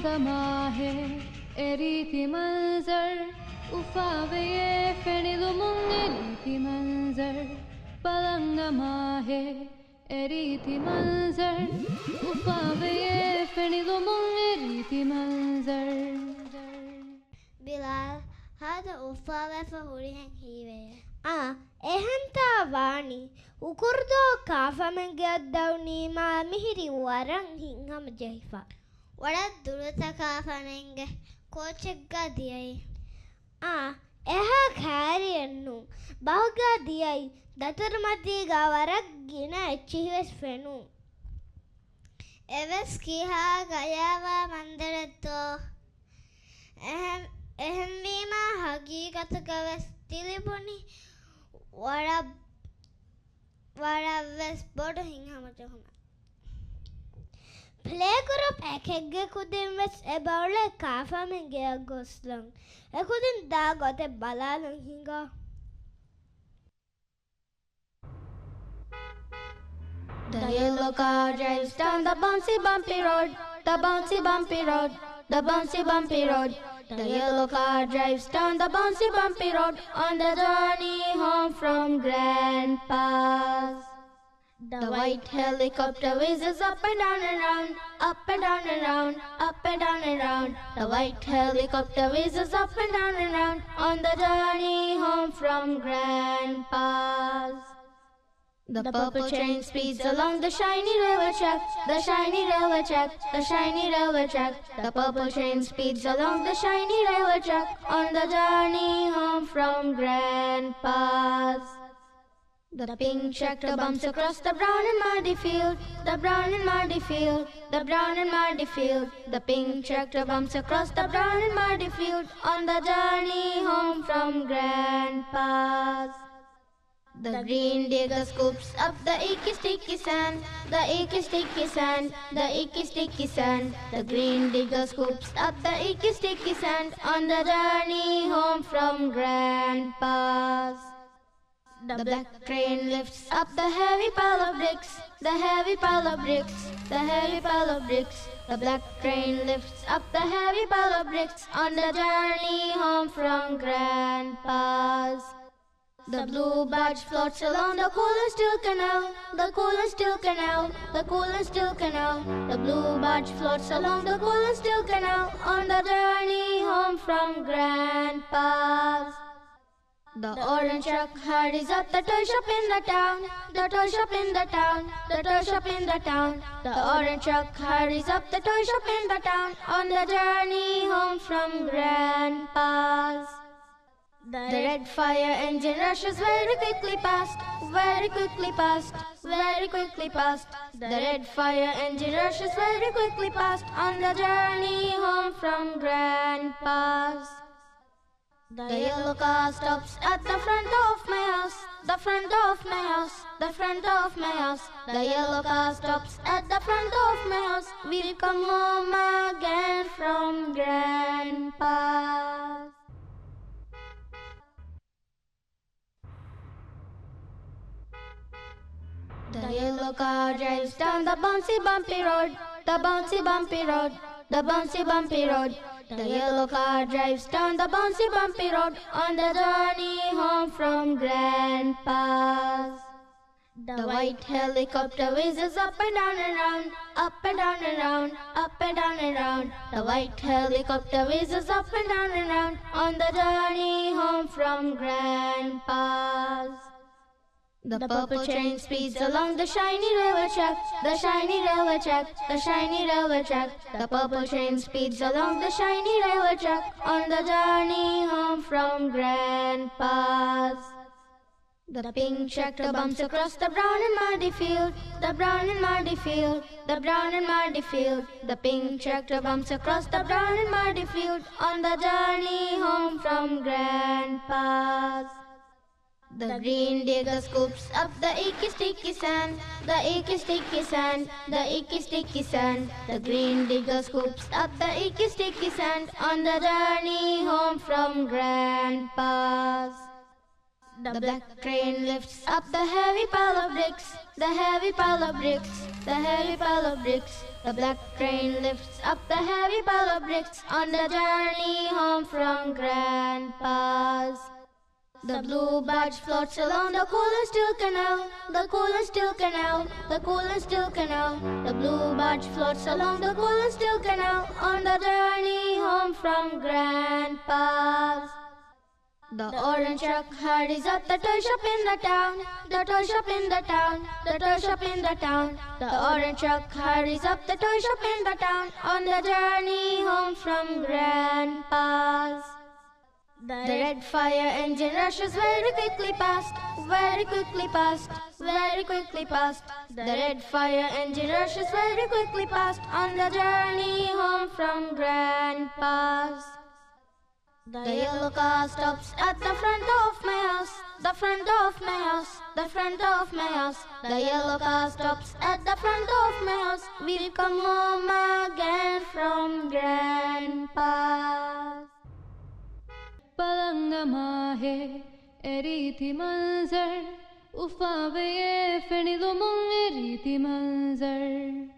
balangama hai eriti manzar ufawe ye fenilu mung eriti manzar balangama hai eriti manzar ufawe ye fenilu mung eriti manzar Bilal hada ufawe fa hurihen hiwe ehanta wani ukurdo kafamenge addawni ma mihiri waran hinham jehifa wada durata kafanenge kochegga diyai eha khariyennu bahuga diyai datur madiga warak gina echihives fenu eves kiha gayawa mandaretto ehem vima hagigatugaves tilibuni waraves bodu hinhama johuma playgroup ekegge kudin ves ebawle kafamenge agoslan ekudin da gote balalan hinga The yellow car drives down the bouncy bumpy road, the bouncy bumpy road, the bouncy bumpy road. The yellow car drives down the bouncy bumpy road on the journey home from Grandpa's. The white helicopter whizzes up and down and round, up and down and round, up and down and round. The white helicopter whizzes up and down and round on the journey home from Grandpa's. The purple train speeds along the shiny railway track, the shiny railway track, the shiny railway track. The purple train speeds along the shiny railway track on the journey home from Grandpa's. The pink tractor bumps across the brown and muddy field, the brown and muddy field, the brown and muddy field. The pink tractor bumps across the brown and muddy field on the journey home from Grandpa's. The green digger scoops up the icky sticky sand, the icky sticky sand, the icky sticky sand. The green digger scoops up the icky sticky sand on the journey home from Grandpa's. The black train lifts up the heavy pile of bricks, the heavy pile of bricks, the heavy pile of bricks. The black train lifts up the heavy pile of bricks on the journey home from Grandpa's. The blue barge floats along the cool and still canal, the cool and still canal, the cool and still canal. The blue barge floats along the cool and still canal on the journey home from Grandpa's. The orange truck hurries up the toy shop in the town, the toy shop in the town, the toy shop in the town. The orange truck hurries up the toy shop in the town on the journey home from Grandpa's. The red fire engine rushes very quickly past, very quickly past, very quickly past. The red fire engine rushes very quickly past on the journey home from Grandpa's. The yellow car stops at the front of my house, the front of my house, the front of my house. The yellow car stops at the front of my house. We'll come home again from Grandpa's. The yellow car drives down the bouncy bumpy road, the bouncy bumpy road, the bouncy bumpy road. The yellow car drives down the bouncy bumpy road on the journey home from Grandpa's. The white helicopter whizzes up and down and round, up and down and round, up and down and round. The white helicopter whizzes up and down and round on the journey home from Grandpa's. The purple train speeds along the shiny railway track, the shiny railway track, the shiny railway track. The purple train speeds along the shiny railway track on the journey home from Grandpa's. The pink tractor bumps across the brown and muddy field, the brown and muddy field, the brown and muddy field. The pink tractor bumps across the brown and muddy field on the journey home from Grandpa's. The green digger scoops up the icky sticky sand, the icky sticky sand, the icky sticky sand. The green digger scoops up the icky sticky sand on the journey home from Grandpa's. The black train lifts up the heavy pile of bricks, the heavy pile of bricks, the heavy pile of bricks. The black train lifts up the heavy pile of bricks on the journey home from Grandpa's. The blue barge floats along the cool and still canal, the cool and still canal, the cool and still canal. The blue barge floats along the cool and still canal on the journey home from Grandpa's. The orange truck hurries up the toy shop in the town, the toy shop in the town, the toy shop in the town. The orange truck hurries up the toy shop in the town on the journey home from Grandpa's. The red fire engine rushes very quickly past, very quickly past, very quickly past. The red fire engine rushes very quickly past on the journey home from Grandpa's. The yellow car stops at the front of my house, the front of my house, the front of my house. The yellow car stops at the front of my house. We've come home again from Grandpa's. पलंग माहे एरीति मंजर उफावे ये फेनिलो मुंग एरीति मंजर